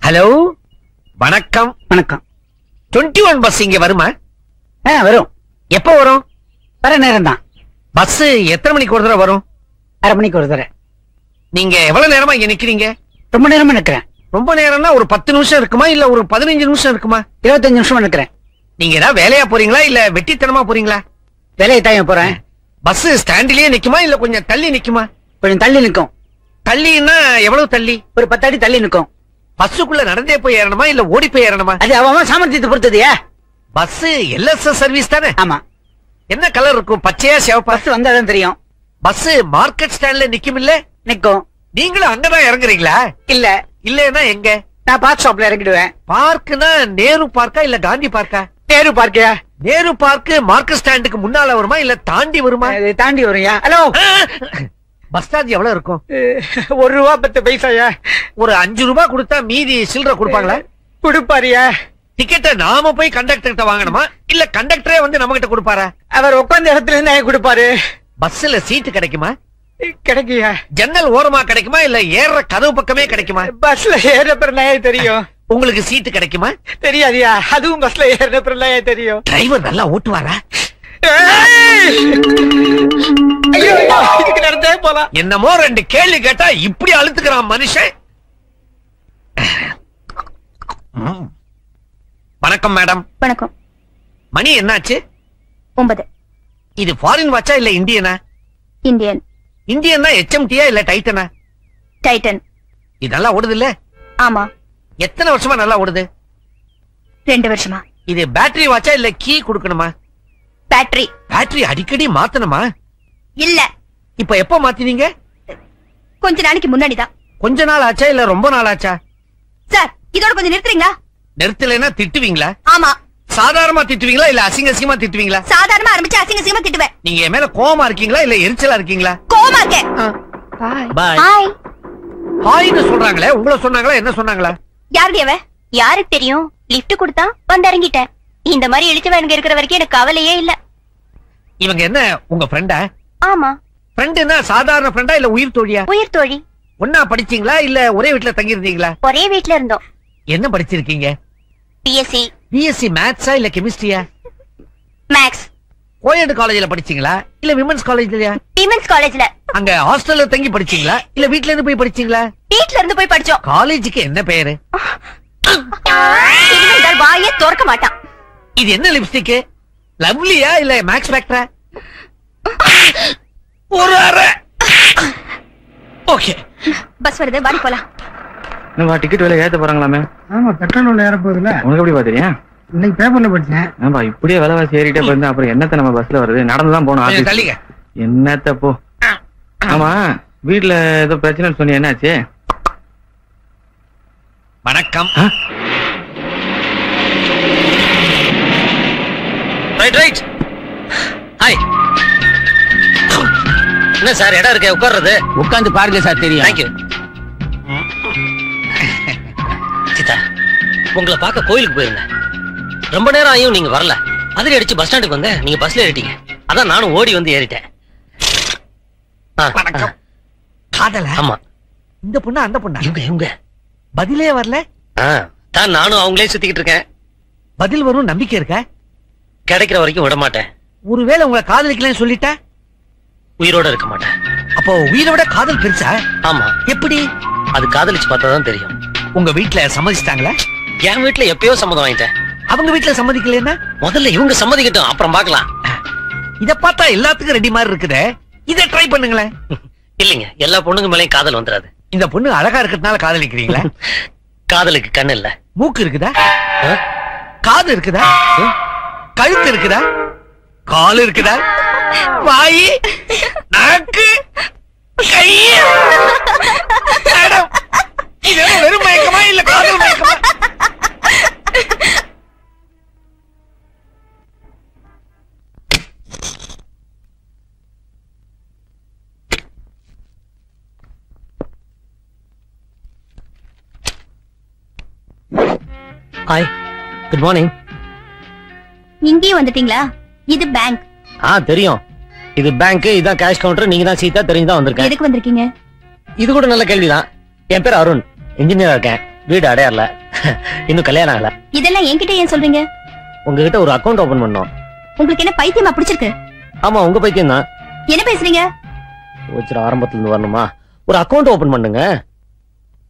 Hello, வணக்கம். வணக்கம். 21 bus இங்க வருமா? வரும். எப்ப வரும்? வர நேரம் தான். பஸ் எத்தனை மணிக்கு ஒரு தடவை வரும்? அரை மணிக்கு ஒரு தடவை. நீங்க எவ்வளவு நேரமா இங்க நிக்கிறீங்க? ரொம்ப நேரமா நிக்கிறேன். ரொம்ப நேரம்னா ஒரு 10 நிமிஷம் இருக்குமா இல்ல ஒரு 15 நிமிஷம் இருக்குமா? 25 நிமிஷமா நிக்கிறேன். நீங்க ஏதாவது வேலையா போறீங்களா இல்ல வெட்டித்தனமா போறீங்களா? வேலையை தாயம் போறேன். பஸ் ஸ்டாண்ட்லயே நிக்குமா இல்ல கொஞ்சம் தள்ளி நிக்குமா? கொஞ்சம் தள்ளி நிக்கும். தள்ளின்னா எவ்வளவு தள்ளி? ஒரு 10 அடி தள்ளி நிக்கும். பஸ்ஸுக்குள்ள நடந்தே போய் ஏறணுமா இல்ல ஓடி போய் ஏறணுமா? அது அவன் சாமர்த்தியத்தை பொறுத்தது. பஸ் எல்எஸ்எஸ் சர்வீஸ் தானே? ஆமா. என்ன கலர் இருக்கும்? பச்சையா சிவப்பா? பஸ் வந்தாதான் தெரியும். பஸ் மார்க்கெட் ஸ்டாண்ட்ல நிக்கும் இல்ல? நிக்கும். நீங்களும் அங்கதான் இறங்குறீங்களா? இல்ல. இல்லன்னா எங்க? நான் பார்க் ஷாப்ல இறங்கிடுவேன். பார்க்னா நேரு பார்க்கா இல்ல காந்தி பார்க்கா? நேரு பார்க்கியா? நேரு பார்க் மார்க்கெட் ஸ்டாண்டுக்கு முன்னால வருமா இல்ல தாண்டி வருமா? தாண்டி வரும்யா. ஹலோ, பஸ் சார்ஜ் எவ்வளவு இருக்கும்? ₹1.10. ஒரு 5 ரூபாய் கொடுத்தா மீதி சில்லற கொடுப்பாங்களா? கொடுப்பாரியா? டிக்கெட்டை நாம போய் கண்டக்டர் கிட்ட வாங்கணுமா இல்ல கண்டக்டரே வந்து நம்ம கிட்ட கொடுப்பாரா? அவர் உட்கார்ந்த இடத்துல இருந்து கொடுப்பாரு. பஸ்ல சீட்டு கிடைக்குமா? கிடைக்கியா? ஜன்னல் ஓரமா கிடைக்குமா இல்ல ஏற கதவு பக்கமே கிடைக்குமா? பஸ்ல ஏற பிறனாயே தெரியும். உங்களுக்கு சீட்டு கிடைக்குமா? தெரியாதியா? அதுவும் பஸ்ல ஏற பிறனாயே தெரியும். டிரைவர் நல்லா ஓட்டுவாரா? ஐயோ, இதுக்கு நடந்தே போலாம். என்னமோ 2 கேள்வி கேட்டா இப்படி அழுத்துக்கிறான் மனுஷன். வணக்கம் மேடம். வணக்கம். மணி என்னாச்சு? 9. இது ஃபாரின் வாட்சா இல்ல இந்தியனா? இந்தியன். இந்தியன்னா HMTயா இல்ல டைட்டனா? டைட்டன். இது நல்லா ஓடுது இல்ல? ஆமா. எத்தனை வருஷமா நல்லா ஓடுது? 2 வருஷமா. இது பேட்டரி வாட்சா இல்ல கீ கொடுக்கணுமா? பேட்டரி. பேட்டரி அடிக்கடி மாத்தணுமா? இல்ல. இப்ப எப்ப மாத்தினீங்க? கொஞ்ச நாளைக்கு முன்னாடிதான். கொஞ்ச நாள் ஆச்சா இல்ல ரொம்ப நாள் ஆச்சா? சார், இதோட கொஞ்சம் நிறுத்துறீங்களா? நிறுத்தலைன்னா திட்டுவீங்களா? ஆமா. சாதாரணமா திட்டுவீங்களா இல்ல அசிங்கமா திட்டுவீங்களா? சாதாரணமா ஆரம்பிச்சு அசிங்கமா திட்டுவேன். நீங்க என் மேல கோவமா இருக்கீங்களா இல்ல எரிச்சலா இருக்கீங்களா? கோவமா இருக்கேன். பாய். ஹாய். ஹாய்னு சொல்றாங்களே, உங்களை சொன்னாங்களா என்ன சொன்னாங்களா? யாருடைய அவ? யாருக்கு தெரியும்? லிஃப்ட் கொடுத்தா வந்து இறங்கிட்டேன். இந்த மாதிரி இழிச்சவனுங்க இருக்கிற வரைக்கும் எனக்கு கவலையே இல்ல. இவங்க என்ன உங்க ஃப்ரெண்டா? ஆமா. ஃப்ரெண்டுன்னா சாதாரண ஃப்ரெண்டா இல்ல உயிர் தோழியா? உயிர் தோழி. ஒன்னா படிச்சீங்களா இல்ல ஒரே வீட்ல தங்கி இருந்தீங்களா? ஒரே வீட்ல இருந்தோம். என்ன படிச்சிருக்கீங்க? பிஎஸ்சி. பிஎஸ்சி மேத்ஸா இல்ல கெமிஸ்ட்ரியா? மேக்ஸ். கோயட் காலேஜ்ல படிச்சீங்களா இல்ல விமென்ஸ் காலேஜ்லயா? விமென்ஸ் காலேஜ்ல. அங்க ஹாஸ்டல்ல தங்கி படிச்சீங்களா இல்ல வீட்ல இருந்து போய் படிச்சீங்களா? வீட்ல இருந்து போய் படிச்சோம். காலேஜுக்கு என்ன பேரு? இனிமேல் வாயே திறக்க மாட்டான். இது என்ன லிப்ஸ்டிக்? லவ்லியா இல்ல மேக்ஸ் ஃபேக்டரா? ஒரு அரை. ஓகே. பஸ் வருது, வாடி போலாம். நம்ம டிக்கெட் விலை ஏத்த போறாங்களாமே? ஆமா, பெட்ரோல் விலை ஏற போகுதுல. உனக்கு எப்படி பாத்தீங்க? இன்னைக்கு பேப்பர்ல படிச்சேன். ஆமா, இப்படியே விலைவாசி ஏறிட்டே போயிருந்தா அப்புறம் என்னத்த நம்ம பஸ்ல வருது? நடந்துதான் போனோம் ஆபீஸ். தள்ளிங்க. என்னத்த போ. ஆமா, வீட்டுல ஏதோ பிரச்சனைன்னு சொன்னி என்னாச்சு? வணக்கம். ரைட். ஹாய். என்ன சார் இடம் இருக்க உட்கார்றது? உட்கார்ந்து பாருங்க சார், தெரியும். தேங்க்யூ. சீதா, உங்களை பார்க்க கோயிலுக்கு போயிருந்தேன். ரொம்ப நேரம் ஆயும் நீங்க வரல. அதில் அடிச்சு பஸ் ஸ்டாண்டுக்கு வந்தேன். நீங்க பஸ்ல ஏறிட்டீங்க. அதான் நானும் ஓடி வந்து ஏறிட்டேன். வணக்கம். காதல? ஆமா. இந்த பொண்ணா அந்த பொண்ணா? இவங்க பதிலே வரல. தான் நானும் அவங்களே சுத்திக்கிட்டு இருக்கேன். பதில் வரும் நம்பிக்கை இருக்க? கிடைக்கிற வரைக்கும் விட மாட்டேன். ஒருவேளை உங்களை காதலிக்கலன்னு சொல்லிட்டா உயிரோட இருக்க மாட்டேன். அப்போ உயிரை விட காதல் பெருசா? ஆமா. எப்படி? அது காதலிச்சு பார்த்தாதான் தெரியும். உங்க வீட்டுல சம்மதிச்சிட்டாங்களா? என் வீட்டுல எப்பயோ சம்மதம் வாங்கிட்டேன். அவங்க வீட்டுல சம்மதிக்கலன்னா முதல்ல இவங்க சம்மதிக்கட்டும், அப்புறம் பார்க்கலாம். இத பார்த்தா எல்லாத்துக்கும் ரெடி மாதிரி இருக்குதே. இத ட்ரை பண்ணுங்களேன். இல்லைங்க, எல்லா பொண்ணுங்க மேலயும் காதல் வந்துடாது. இந்த பொண்ணு அழகா இருக்கிறதுனால காதலிக்கிறீங்களா? காதலுக்கு கண்ணு இல்ல. மூக்கு இருக்குதா? காது இருக்குதா? கழுத்து இருக்குதா? கால் இருக்குதா? வாய், நாக்கு, கை. மேடம், இது வெறும் மயக்கமா இல்ல காதல் மயக்கமா? Hi, good morning. இங்கேயும் வந்துட்டீங்களா? இது பேங்க். தெரியும். இது பேங்க், இதான் கேஷ் கவுண்டர். நீங்க தான் சீதா, தெரிஞ்சுதான் வந்திருக்கேன். எதுக்கு வந்திருக்கீங்க? இது கூட நல்ல கேள்விதான். என் பேர் அருண், இன்ஜினியரா இருக்கேன். வீடு அடையாள, இன்னும் கல்யாணம் ஆகல. இதெல்லாம் என்கிட்ட ஏன் சொல்றீங்க? உங்ககிட்ட ஒரு அக்கவுண்ட் ஓபன் பண்ணோம். உங்களுக்கு என்ன பைத்தியமா பிடிச்சிருக்கு? ஆமா, உங்க பைத்தியம் தான். என்ன பேசுறீங்க? ஆரம்பத்துல இருந்து வரணுமா? ஒரு அக்கவுண்ட் ஓபன் பண்ணுங்க.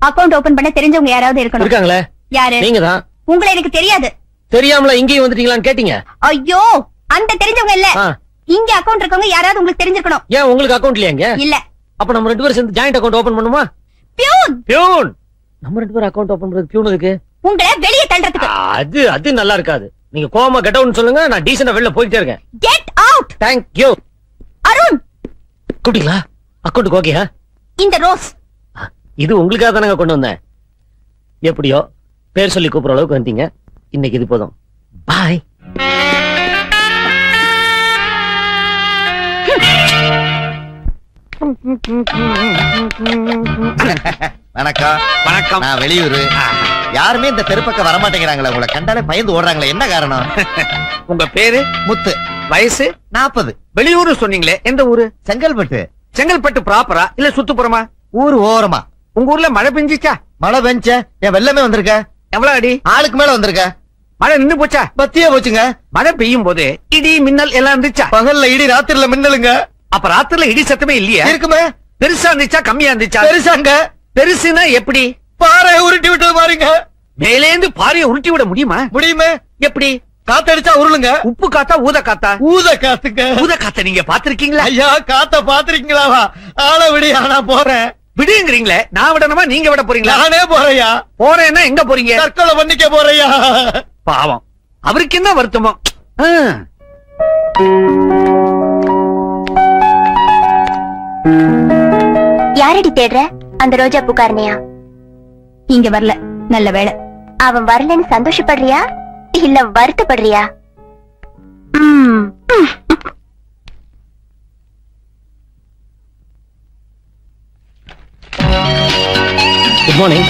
அக்கவுண்ட் ஓபன் பண்ண தெரிஞ்சவங்க யாராவது இருக்கணும். இருக்காங்களே. யாரு? நீங்க தான். உங்களை எனக்கு தெரியாது. தெரியாமல இங்கேயும் வந்துட்டீங்களான்னு கேட்டீங்க. ஐயோ, அந்த தெரிஞ்சவங்க இல்ல. இங்க அக்கவுண்ட் இருக்கவங்க யாராவது உங்களுக்கு தெரிஞ்சிருக்கணும். ஏன் உங்களுக்கு அக்கவுண்ட் இல்லையாங்க? இல்ல. அப்ப நம்ம 2 பேரும் சேர்ந்து ஜாயிண்ட் அக்கவுண்ட் ஓபன் பண்ணுமா? பியூன் பியூன் நம்ம 2 பேரும் அக்கவுண்ட் ஓபன் பண்றது பியூன் இருக்கு. உங்களை வெளிய தள்ளுறதுக்கு. அது நல்லா இருக்காது. நீங்க கோமா கெட் அவுட்னு சொல்லுங்க, நான் டீசன்ட்டா வெளிய போயிட்டே இருக்கேன். Get out. Thank you. Arun கூப்பிட்டீங்களா? அக்கவுண்ட் ஓகேயா? இந்த ரோஸ் இது உங்களுக்காக தானங்க கொண்டு வந்தேன். எப்படியோ பேர் சொல்லி கூப்பிடுற அளவுக்கு வந்தீங்க. இன்னைக்கு இது போதும். பாய். வணக்கம். வணக்கம். நான் வெளியூர். யாருமே இந்த தெருப்பக்கம் வரமாட்டேங்கிறாங்களே, உங்களை கண்டாலே பயந்து ஓடுறாங்களே, என்ன காரணம்? உங்க பேரு? முத்து. வயசு? 40. வெளியூர் சொன்னீங்களே, எந்த ஊரு? செங்கல்பட்டு. செங்கல்பட்டு ப்ராப்பரா இல்ல சுத்துப்புறமா? ஊர் ஓரமா. உங்க ஊர்ல மழை பெஞ்சிச்சா? மழை பெஞ்ச என் வெள்ளமே வந்திருக்க. எவ்வளவு அடி? ஆளுக்கு மேல வந்திருக்க. மழை நின்னு போச்சா? பத்தியே போச்சுங்க. மழை பெய்யும் போது இடி மின்னல் எல்லாம் இருந்துச்சா? பகல்ல இடி, ராத்திரில மின்னலுங்க. அப்ப ராத்திரில இடி சத்தமே இல்லையா? இருக்குமே. பெருசா இருந்துச்சா கம்மியா இருந்துச்சா? பெருசாங்க. பெருசுனா எப்படி? பாறை உருட்டி விட்டது பாருங்க. மேலேந்து பாறையை உருட்டி விட முடியுமா? முடியுமே. எப்படி? காத்தடிச்சா உருளுங்க. உப்பு காத்தா ஊத காத்தா? ஊத காத்துங்க. ஊத காத்த நீங்க பாத்திருக்கீங்களா? ஐயா, காத்த பாத்திருக்கீங்களா? ஆள விடி, ஆனா போறேன். விடுங்கிறீங்களே, நான் விடணுமா நீங்க விட போறீங்களா? நானே போறையா. போறேன்னா எங்க போறீங்க? தற்கொலை பண்ணிக்க போறையா. பாவம், அவருக்கு என்ன வருத்தமோ. யாரடி தேடுற? அந்த ரோஜா பூக்காரனையா? இங்க வரல. நல்ல வேளை. அவன் வரலன்னு சந்தோஷப்படுறியா இல்ல வருத்தப்படுறியா? Good morning.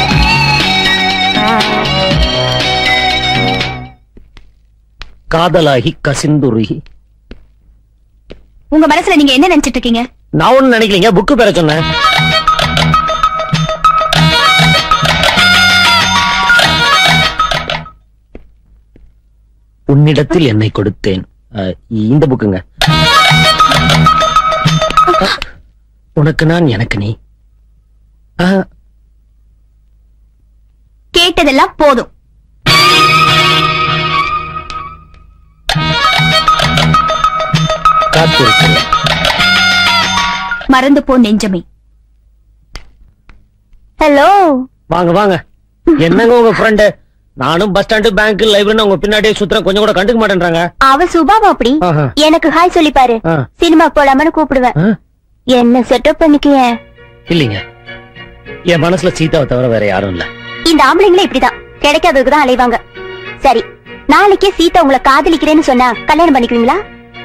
காதலாகி கசிந்துருகி. உங்க மனசுல நீங்க என்ன நினைச்சிட்டு இருக்கீங்க? நான் ஒண்ணு நினைக்கலீங்க, புக்கு பேர சொன்னேன். உன்னிடத்தில் என்னை கொடுத்தேன். இந்த புக்குங்க. உனக்கு நான், எனக்கு நீ. கேட்டதெல்லாம் போதும். காத்திருக்கிறேன். மறந்து போ நெஞ்சமே. ஹலோ. வாங்க வாங்க. என்னங்க உங்க ஃப்ரெண்ட்? நானும் பஸ் ஸ்டாண்டு, பேங்க், லைப்ரரி உங்க பின்னாடியே சுத்துறேன், கொஞ்சம் கூட கண்டுக்க மாட்டேன்றாங்க. அவ சுபாவம் அப்படி. எனக்கு ஹாய் சொல்லி பாரு. சினிமா போலாமனு கூப்பிடுவேன். என்ன செட்டப் பண்ணிக்க? இல்லீங்க, என் மனசுல சீதாவை தவிர வேற யாரும் இல்ல. இந்த ஆம்பளைங்களே இப்படிதான், கிடைக்காததுக்குதான் அலைவாங்க. சரி, நாளைக்கே சீதா உங்களை காதலிக்கிறேன்னு சொன்னா கல்யாணம் பண்ணிக்குவீங்களா?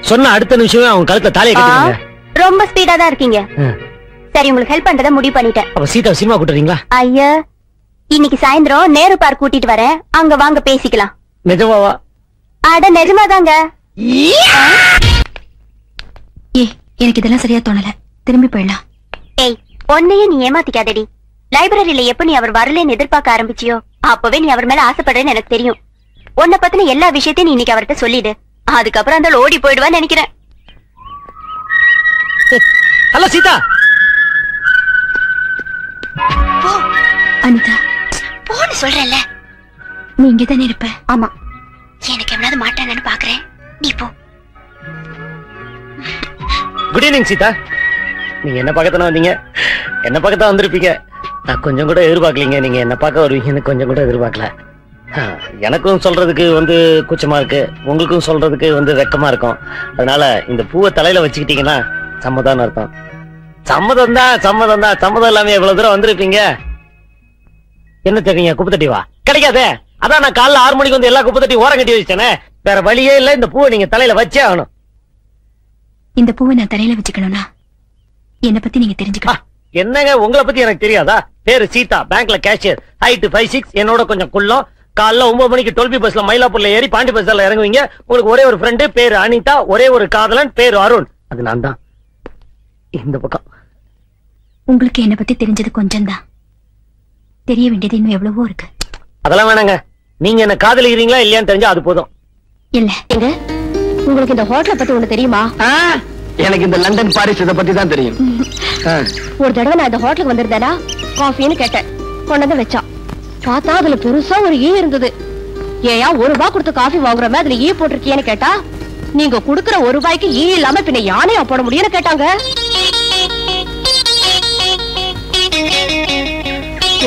சொன்ன அடுத்த நிமிஷமே அவங்க கழுத்துல தாலியை கட்டுவீங்க. ரொம்ப ஸ்பீடா தான் இருக்கீங்க. சரி, உங்களுக்கு ஹெல்ப் பண்றத முடிவு பண்ணிட்டேன். அப்ப சீதா சினிமா கூட்டுறீங்களா? ஐயா, இன்னைக்கு சாயந்தரம் நேரு பார்க் கூட்டிட்டு வரேன், அங்க வாங்க பேசிக்கலாம். நிஜமாவா? அட நிஜமாதாங்க. எனக்கு இதெல்லாம் சரியா தோணல, திரும்பி போயிடலாம். ஏய், பொண்ணையே நீ ஏமாத்திக்காதடி. லைப்ரரியில எப்ப நீ அவர் வரலன்னு எதிர்பார்க்க ஆரம்பிச்சியோ அப்பவே நீ அவர் மேல ஆசைப்படுறேன்னு எனக்கு தெரியும். உன்னை பத்தின எல்லா விஷயத்தையும் நீ இன்னைக்கு அவர்கிட்ட சொல்லிடு. அதுக்கப்புறம் அந்த ஓடி போயிடுவான்னு நினைக்கிறேன். ஹலோ சீதா. அனிதா, போன்னு சொல்றேன்ல. நீ இங்கதானே இருப்ப? ஆமா. எனக்கு எவ்வளவு மாட்டானு பாக்குறேன், நீ போ. Good evening Sita. நீங்க என்ன பார்க்கத்தானே வந்தீங்க? என்ன பார்க்கத்தான் வந்திருப்பீங்க. நான் கொஞ்சம் கூட எதிர்பார்க்கலீங்க நீங்க என்ன பார்க்க வருவீங்கன்னு, கொஞ்சம் கூட எதிர்பார்க்கல. எனக்கும் சொல்றதுக்கு கூச்சமா இருக்கு, உங்களுக்கும் சொல்றதுக்கு வெக்கமா இருக்கும். அதனால இந்த பூவை தலையில வச்சுக்கிட்டீங்கன்னா சம்மதம் அர்த்தம். சம்மதம் தான், சம்மதம் தான். சம்மதம் இல்லாம எவ்வளவு தூரம் வந்திருப்பீங்க. என்ன தெரியுங்க, குப்பை தட்டி வா. கிடைக்காதே. அதான் நான் காலைல 6 மணிக்கு எல்லா குப்பை தட்டி ஓரம் கட்டி வச்சேனே. வேற வழியே இல்ல, இந்த பூவை நீங்க தலையில வச்சே ஆகணும். இந்த பூவை நான் தலையில வச்சுக்கணும்னா என்ன பத்தி நீங்க தெரிஞ்சுக்கலாம். என்னங்க, உங்களை பத்தி எனக்கு தெரியாதா? பேரு சீதா, பேங்க்ல கேஷியர், ஹைட் 5'6", என்னோட கொஞ்சம் குள்ளம். காலைல 9 மணிக்கு 12B பஸ்ல மயிலாப்பூர்ல ஏறி பாண்டி பஸ்ல இறங்குவீங்க. உங்களுக்கு ஒரே ஒரு ஃப்ரெண்டு, பேரு அனிதா. ஒரே ஒரு காதலன், பேரு அருண். அது நான் தான். இந்த பக்கம் உங்களுக்கு என்ன பத்தி தெரிஞ்சது கொஞ்சம் தான். தெரிய வேண்டியது இன்னும் எவ்வளவோ இருக்கு. அதெல்லாம் வேணாங்க. நீங்க என்ன காதலிக்கிறீங்களா இல்லையான்னு தெரிஞ்சா அது போதும். இல்ல எங்க உங்களுக்கு இந்த ஹோட்டலை பத்தி ஒண்ணு தெரியுமா? எனக்கு இந்த லண்டன் பாரிஸ் இத பத்தி தான் தெரியும். ஒரு தடவை நான் இந்த ஹோட்டலுக்கு வந்திருந்தேனா காஃபின்னு கேட்டேன். கொண்டு வச்சான். பார்த்தா அதுல பெருசா ஒரு ஈ இருந்தது. ஏயா ₹1 கொடுத்து காஃபி வாங்குறமே அதுல ஈ போட்டிருக்கியேன்னு கேட்டா, நீங்க குடுக்கற ₹1 ஈ இல்லாம பின்ன யானையா போட முடியும்னு கேட்டாங்க.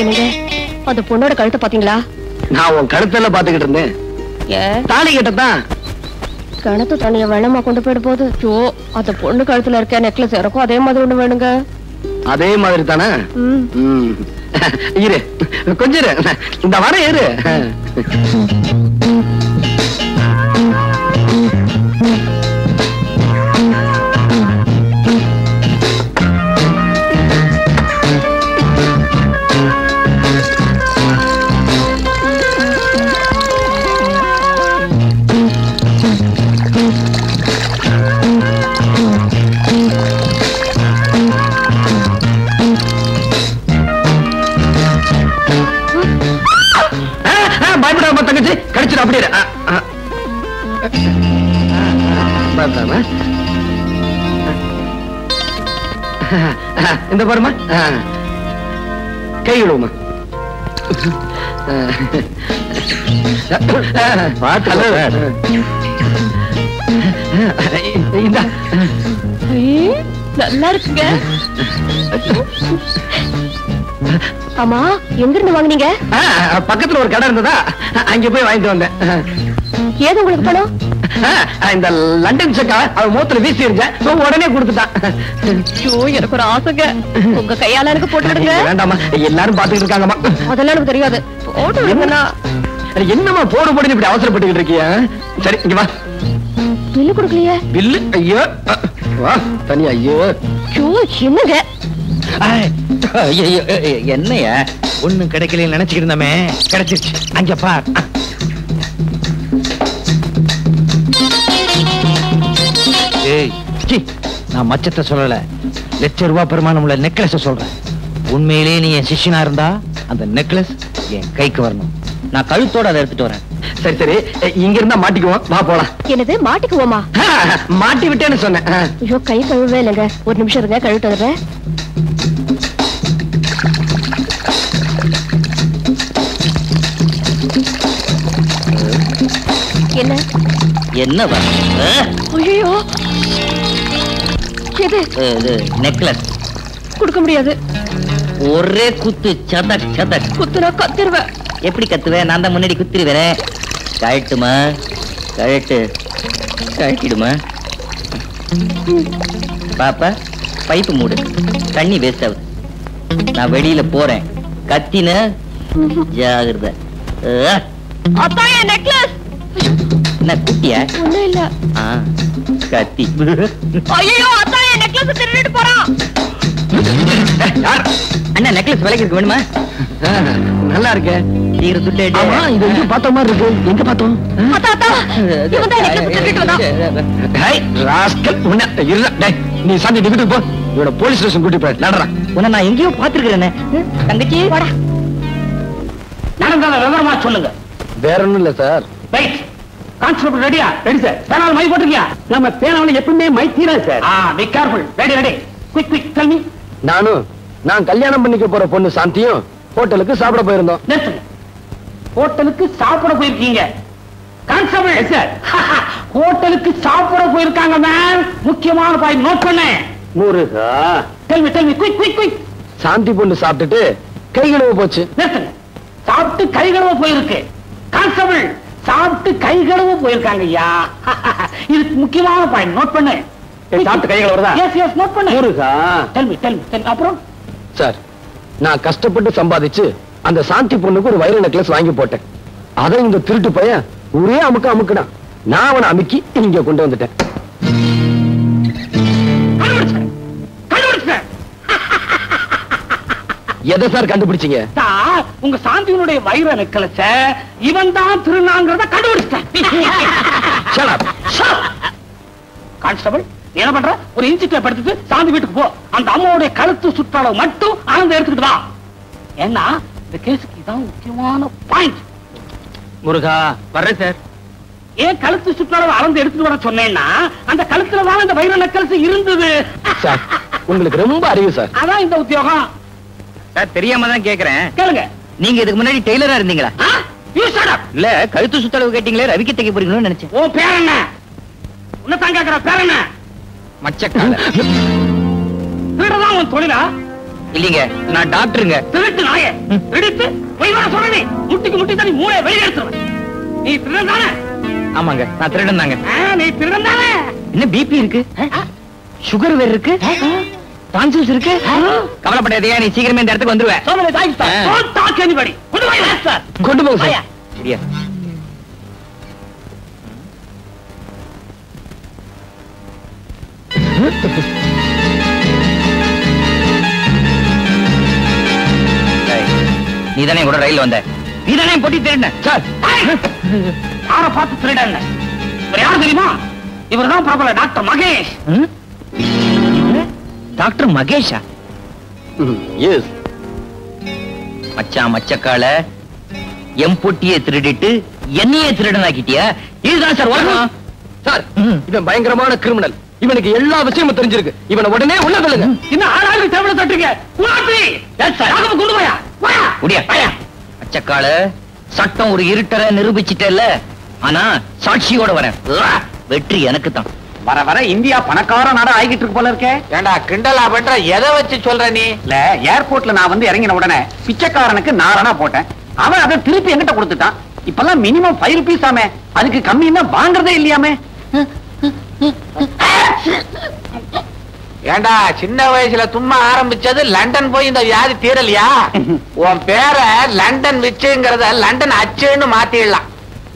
என்னங்க அந்த பொண்ணோட கழுத்தை பாத்தீங்களா? நான் உன் கழுத்தெல்லாம் பாத்துக்கிட்டு இருந்தேன். தாலி கட்டத்தான். கிணத்து தண்ணிய வெள்ளமா கொண்டு போயிட போது. அந்த பொண்ணு கழுத்துல இருக்க நெக்லஸ் எனக்கும் அதே மாதிரி ஒண்ணு வேணுங்க. அதே மாதிரி தானே? இரு கொஞ்சம் இரு. இந்த வர இரு. பயப்படாம தங்கச்சி கடிச்சிடும். அப்படியே இந்த பாருமா, கை விடுவோமா. நல்லா இருக்குங்க. ஆமா எங்க இருந்து வாங்குனீங்க? பக்கத்துல ஒரு கடை இருந்ததா, அங்க போய் வாங்கிட்டு வந்தேன். ஏது உங்களுக்கு பணம்? இந்த லண்டன் செக்கா அவன் மூத்துல வீசி இருந்தேன், உடனே கொடுத்துட்டான். எனக்கு ஒரு ஆசைங்க, உங்க கையால எனக்கு போட்டு விடுங்க. வேண்டாமா, எல்லாரும் பாத்துக்கிட்டு இருக்காங்கம்மா. அதெல்லாம் எனக்கு தெரியாது. போட்டு விடுங்கண்ணா. என்னம்மா போடு போடுன்னு இப்படி அவசரப்பட்டுக்கிட்டு இருக்கிய? சரி இங்க வா. பில்லு கொடுக்கலையே? பில்லு? ஐயோ வா தனியா. ஐயோ என்னங்க என்னையா ஒண்ணும் கிடைக்கல நினைச்சுக்கிட்டு இருந்தமே, கிடைச்சிருச்சு. அங்க பார். நான் மச்சத்தை சொல்லல, ₹1,00,000 பெருமானம் உள்ள நெக்லஸ் சொல்றேன். உண்மையிலேயே நீ என் சிஷ்யனா இருந்தா அந்த நெக்லஸ் என் கைக்கு வரணும். நான் கழுத்தோட அதை எடுத்துட்டு வரேன். சரி சரி, இங்க இருந்தா மாட்டிக்குவோம், வா போலாம். என்னது மாட்டிக்குவோமா? மாட்டி விட்டேன்னு சொன்னேன். ஐயோ கை கழுவே இல்லைங்க, ஒரு நிமிஷம் இருங்க, கழுவிட்டு வந்துடுறேன். என்ன என்னவா? ஐயோ எது? நெக்லஸ் கொடுக்க முடியாது. ஒரே குத்து, சதக் சதக். குத்துனா கத்திருவேன். எப்படி கத்துவேன்? நான் தான் முன்னாடி குத்திருவேன். கழட்டுமா? கழட்டு. கழட்டிடுமா? பாப்பா பைப்பு மூடு, தண்ணி வேஸ்ட் ஆகுது. நான் வெளியில போறேன், கத்தின ஜாகிரதை. என்ன குட்டியா? ஒண்ணும் இல்ல. கத்தி. ஐயோ அத்தா என் நெக்லஸ் திருடிட்டு போறான். அண்ணா நெக்லஸ் விலைக்கு இருக்கு, வேணுமா? நல்லா இருக்கு. சீக்கிரம் துட்டு. ஆமா இது எங்க பார்த்த மாதிரி இருக்கு. எங்க பார்த்தோம்? அத்தா அத்தா இவன் தான் நெக்லஸ் திருடிட்டு வந்தான். டேய் ராஸ்கல், உன்ன இருடா. டேய் நீ சாந்தி டிவிக்கு போ, இவட போலீஸ் ஸ்டேஷன் கூட்டி போய் நடறா. உன்னை நான் எங்கேயோ பாத்துருக்கேனே. தங்கச்சி வாடா. நடந்தத விவரமா சொல்லுங்க. வேற ஒண்ணும் இல்ல சார். ரைட் கான்ஸ்டபிள் ரெடியா? Ready sir. பேனால மை போட்டுக்கியா? நம்ம பேனால எப்பவுமே மை தீராது sir. Be careful. Ready ready. Quick quick tell me. நான் கல்யாணம் பண்ணிக்க போற பொண்ணு சாந்தியும் ஹோட்டலுக்கு சாப்பிட போயிருந்தோம். ஹோட்டலுக்கு சாப்பிட போயிருக்கீங்க? கான்ஸ்டபிள் சார், ஹோட்டலுக்கு சாப்பிட போயிருக்காங்க மேம். முக்கியமான பாயிண்ட் நோட் பண்ணேன். முருகா tell me quick quick quick. Shanti பொண்ணு சாப்பிட்டுட்டு கை கழுவ போச்சு. சாப்பிட்டு கை கழுவ போயிருக்கு. கான்ஸ்டபிள் சாப்பிட்டு கை கழுவ போயிருக்காங்க ஐயா. இது முக்கியமான பாயிண்ட் நோட் பண்ணு. சாப்பிட்டு கை கழுவுறதா? எஸ் எஸ் நோட் பண்ணு. முருகா டெல் மீ. அப்புறம் சார், நான் கஷ்டப்பட்டு சம்பாதிச்சு அந்த சாந்தி பொண்ணுக்கு ஒரு வைர நெக்லஸ் வாங்கி போட்டேன். அதை இந்த திருட்டு பையன் ஒரே அமுக்குடான். நான் அவனை அமுக்கி இங்க கொண்டு வந்துட்டேன். எதை சார் கண்டுபிடிச்சீங்க? உங்க சாந்தியினுடைய வைர நெக்லஸ இவன் தான் திருநாங்கிறத கண்டுபிடிச்சேன். கான்ஸ்டபிள் என்ன பண்ற? ஒரு இன்சிக்ல படுத்துட்டு சாந்தி வீட்டுக்கு போ. அந்த அம்மாவுடைய கழுத்து சுற்றளவு மட்டும் ஆனந்த எடுத்துக்கிட்டு வா. ஏன்னா இந்த கேஸுக்கு இதான் முக்கியமான பாயிண்ட். முருகா வர்றேன் சார். ஏன் கழுத்து சுற்றளவு அளந்து எடுத்துட்டு வர சொன்னேன்னா அந்த கழுத்துல தான் இந்த வைர நெக்லஸ் இருந்தது. சார் உங்களுக்கு ரொம்ப அறிவு சார். அதான் இந்த உத்தியோகம். சார் தெரியாம தான் கேக்குறேன். கேளுங்க. நீங்க இதுக்கு முன்னாடி டெய்லரா இருந்தீங்களா? இல்ல கழுத்து சுத்தளவு கேட்டீங்களே, ரவிக்கு தைக்க போறீங்களோன்னு நினைச்சேன். ஓ பேர் என்ன? உன்ன தான் கேக்குற பேர் என்ன? மச்சக்கால. திருடதான் உன் தொழிலா? இல்லீங்க, நான் டாக்டருங்க. திருட்டு நாயே, திருடிட்டு போய் வர சொல்ற நீ. முட்டிக்கு முட்டி தண்ணி மூளை வெளியே எடுத்துருவேன். நீ திருடன் தானே? ஆமாங்க, நான் திருடன் தாங்க. நீ திருடன் தானே? என்ன பிபி இருக்கு, சுகர் வேற இருக்கு, டான்சில்ஸ் இருக்கு. கவலைப்படாதே, நீ சீக்கிரமே இந்த இடத்துக்கு வந்துருவேன். சோமலே தாய் சார். Don't talk anybody. கொண்டு போய் சார். கொண்டு போங்க சார். சரியா? நீதானே கூட ரயில் வந்த, நீதானே போட்டி திருட சார். யாரை பார்த்து திருடன்? இவர் யாரு தெரியுமா? இவர் தான் பிரபல டாக்டர் மகேஷ். டாக்டர் மகேஷா? எஸ். மச்சான் மச்சக்கால எம் பொட்டியை திருடிட்டு என்னையே திருடன் ஆக்கிட்டியா? இதுதான் சார் வழக்கம். சார் இவன் பயங்கரமான கிரிமினல். இவனுக்கு எல்லா விஷயமும் தெரிஞ்சிருக்கு. இவனை உடனே உள்ள தள்ளுங்க. இன்னும் ஆளாளுக்கு தேவலை தட்டுங்க. கொண்டு போயா முடியா? மச்சக்கால சட்டம் ஒரு இருட்டரை நிரூபிச்சிட்டல, ஆனா சாட்சியோட வரேன். வெற்றி எனக்கு தான். வர வர இந்தியா பணக்கார நாடா ஆகிட்டு இருக்கு போல இருக்கே. ஏண்டா கிண்டலா பண்ற? எதை வச்சு சொல்ற நீ? இல்ல, ஏர்போர்ட்ல நான் வந்து இறங்கின உடனே பிச்சைக்காரனுக்கு நாரணா போட்டேன். அவன் அதை திருப்பி என்கிட்ட கொடுத்துட்டான். இப்பெல்லாம் மினிமம் 5 rupees ஆமே, அதுக்கு கம்மின்னா வாங்குறதே இல்லையாமே. ஏண்டா சின்ன வயசுல தும்மா ஆரம்பிச்சது லண்டன் போய் இந்த வியாதி தீரலையா? உன் பேரை லண்டன் விச்சுங்கிறத லண்டன் அச்சுன்னு மாத்திடலாம்.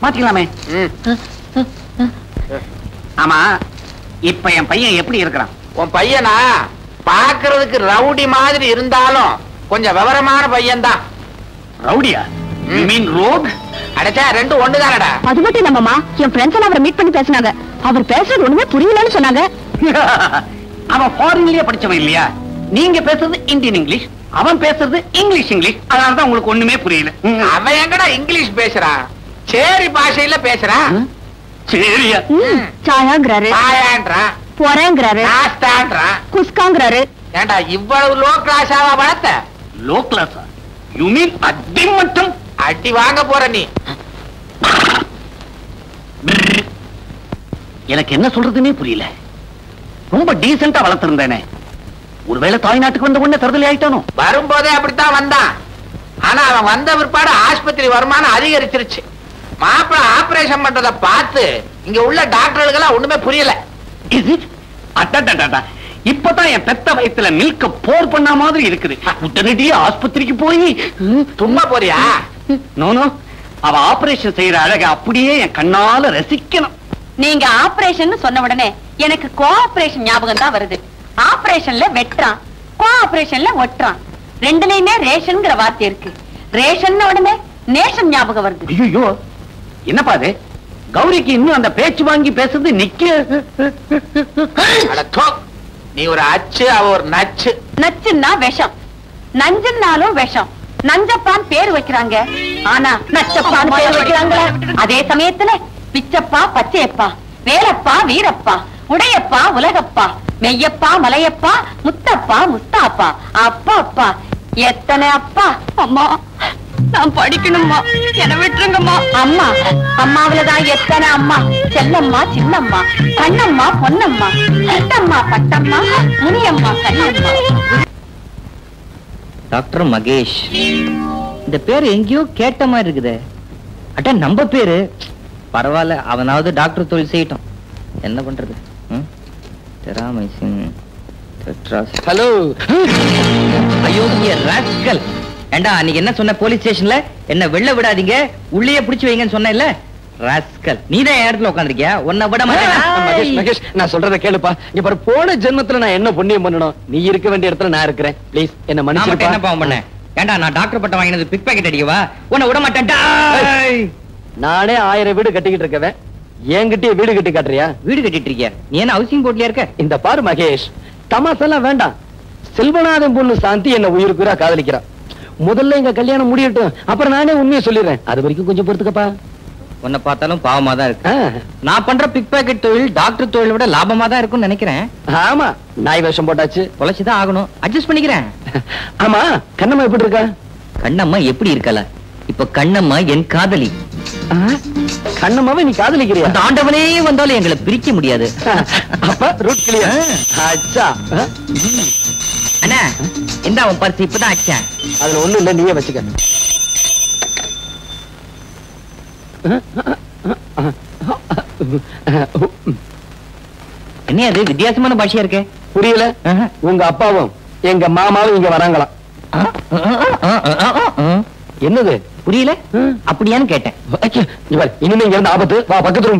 மாத்திக்கலாமே. ஆமா, இப்ப என் பையன் எப்படி இருக்கிறான்? உன் பையனா பாக்குறதுக்கு ரவுடி மாதிரி இருந்தாலும் கொஞ்சம் விவரமான பையன் தான். ரவுடியா? You mean rogue? அடச்சா ரெண்டும் ஒண்ணுதானடா. அது மட்டும் இல்லம்மா, என் ஃப்ரெண்ட்ஸ் எல்லாம் அவரை மீட் பண்ணி பேசினாங்க. அவர் பேசுறது ஒண்ணுமே புரியலன்னு சொன்னாங்க. அவன் ஃபாரின்லயே படிச்சவன் இல்லையா? நீங்க பேசுறது இந்தியன் இங்கிலீஷ், அவன் பேசுறது இங்கிலீஷ். அதனாலதான் உங்களுக்கு ஒண்ணுமே புரியல. அவன் எங்கடா இங்கிலீஷ் பேசுறான்? சேரி பாஷையில பேசுறான். சரியா? சாயாங்கிறாரு, ஆயான்றான், பொறேங்கிறாரு, நாஸ்தான்றான், குஸ்காங்கிறாரு. ஏண்டா இவ்வளவு லோ கிளாஸாவா வளர்த்த? லோ கிளாஸா? யூ மீன் அடி மட்டும்? அடி வாங்க போற நீ. எனக்கு என்ன சொல்றதுன்னே புரியல. ரொம்ப டீசெண்டா வளர்த்திருந்தேனே, ஒருவேளை தாய்நாட்டுக்கு வந்த உடனே தருதலை ஆயிட்டானோ? வரும்போதே அப்படித்தான் வந்தான். ஆனா அவன் வந்த பிற்பாடு ஆஸ்பத்திரி வருமானம் அதிகரிச்சிருச்சு. மாப்பிள்ள ஆபரேஷன் பண்றத பார்த்து இங்க உள்ள டாக்டர்களுக்கெல்லாம் ஒண்ணுமே புரியல. இப்பதான் என் பெத்த வயசுல மில்க போர் பண்ண மாதிரி இருக்குது. உடனடியே ஆஸ்பத்திரிக்கு போய் சும்மா போறியா? நோனோ, அவ ஆபரேஷன் செய்யற அழக அப்படியே என் கண்ணால ரசிக்கணும். நீங்க ஆபரேஷன் சொன்ன உடனே எனக்கு கோஆபரேஷன் ஞாபகம் தான் வருது. ஆபரேஷன்ல வெட்டுறான், கோஆபரேஷன்ல ஒட்டுறான். ரெண்டுலயுமே ரேஷன்ங்கிற வார்த்தை இருக்கு. ரேஷன் உடனே நேஷன் ஞாபகம் வருது. ஐயோ, என்னப்பா அது? கௌரிக்கு இன்னும் அந்த பேச்சு வாங்கி பேசுறது நிக்க. நீ ஒரு அச்சு, அவ ஒரு நச்சு. நச்சுன்னா விஷம், நஞ்சுன்னாலும் விஷம். நஞ்சப்பான் பேர் வைக்கிறாங்க, ஆனா நச்சப்பான் பேர் வைக்கிறாங்களா? அதே சமயத்துல பிச்சப்பா, பச்சையப்பா, வேலப்பா, வீரப்பா, உடையப்பா, உலகப்பா, மெய்யப்பா, மலையப்பா, முத்தப்பா, முஸ்தாப்பா, அப்பா அப்பா, எத்தனை அப்பா. அம்மா, நான் படிக்கணும்மா, என்ன விட்டுருங்கம்மா. அம்மா, அம்மாவிலதான் எத்தனை அம்மா. செல்லம்மா, சின்னம்மா, கண்ணம்மா, பொன்னம்மா, கட்டம்மா, பட்டம்மா, முனியம்மா, கண்ணம்மா. டாக்டர் மகேஷ், இந்த பேரு எங்கேயோ கேட்ட மாதிரி இருக்குது. அட்ட நம்ம பேரு. பரவாயில்ல, அவனாவது டாக்டர் தொழில் செய்யட்டும். என்ன பண்றது? ஹலோ. ஐயோ ராஸ்கல். ஏண்டா அன்னைக்கு என்ன சொன்ன? போலீஸ் ஸ்டேஷன்ல என்ன வெளில விடாதீங்க, உள்ளே பிடிச்சு வைங்கன்னு சொன்னேன்ல. ராஸ்கல், நீதான் என் இடத்துல உட்காந்துருக்கியா? உன்னை விட மாட்டேன். மகேஷ், நான் சொல்றத கேளுப்பா. இங்க பாரு, போன ஜென்மத்துல நான் என்ன புண்ணியம் பண்ணணும்? நீ இருக்க வேண்டிய இடத்துல நான் இருக்கிறேன். ப்ளீஸ் என்ன மன்னிச்சிருப்பா. என்ன பாவம் பண்ண? ஏண்டா நான் டாக்டர் பட்டம் வாங்கினது பிக் பாக்கெட் அடிக்கவா? உன்னை விட மாட்டேன்டா. நானே 1000 வீடு கட்டிக்கிட்டு இருக்கவன் என்கிட்டயே வீடு கட்டி காட்டுறியா? வீடு கட்டிட்டு இருக்கியா? நீ என்ன ஹவுசிங் போர்ட்லயா இருக்க? இந்த பாரு மகேஷ், தமாசெல்லாம் வேண்டாம். செல்வநாதன் பொண்ணு சாந்தி என்ன உயிருக்குறா காதலிக்கிறா. முதல்ல எங்க கல்யாணம் முடியட்டும், அப்புறம் நானே உண்மையை சொல்லிடுறேன். அது வரைக்கும் கொஞ்சம் பொறுத்துக்கப்பா. உன்னை பார்த்தாலும் பாவமா தான் இருக்கு. நான் பண்ற பிக் பாக்கெட் தொழில் டாக்டர் தொழிலை விட லாபமா தான் இருக்கும்னு நினைக்கிறேன். ஆமா, நாய் வேஷம் போட்டாச்சு, தொலைச்சுதான் ஆகணும், அட்ஜஸ்ட் பண்ணிக்கிறேன். ஆமா, கண்ணம்மா எப்படி இருக்கா? கண்ணம்மா எப்படி இருக்கல? இப்ப கண்ணம்மா என் காதலி. கண்ணம்மாவை நீ காதலிக்கிறியா? அந்த ஆண்டவனே வந்தாலும் எங்களை பிரிக்க முடியாது. அப்ப ரூட் கிளியர். அச்சா அண்ணா, எந்த அவன் பரிசு இப்பதான் அச்சேன். அதுல ஒண்ணு இல்ல, நீயே வச்சுக்க. என்ன அது வித்தியாசமான பாஷையா இருக்கே? புரியல? உங்க அப்பாவும் எங்க மாமாவும் இங்க வராங்களாம். என்னது புரியல? அப்படியான்னு கேட்டேன். இனிமே இங்க இருந்து ஆபத்து. வா, பக்கத்து ரூம்.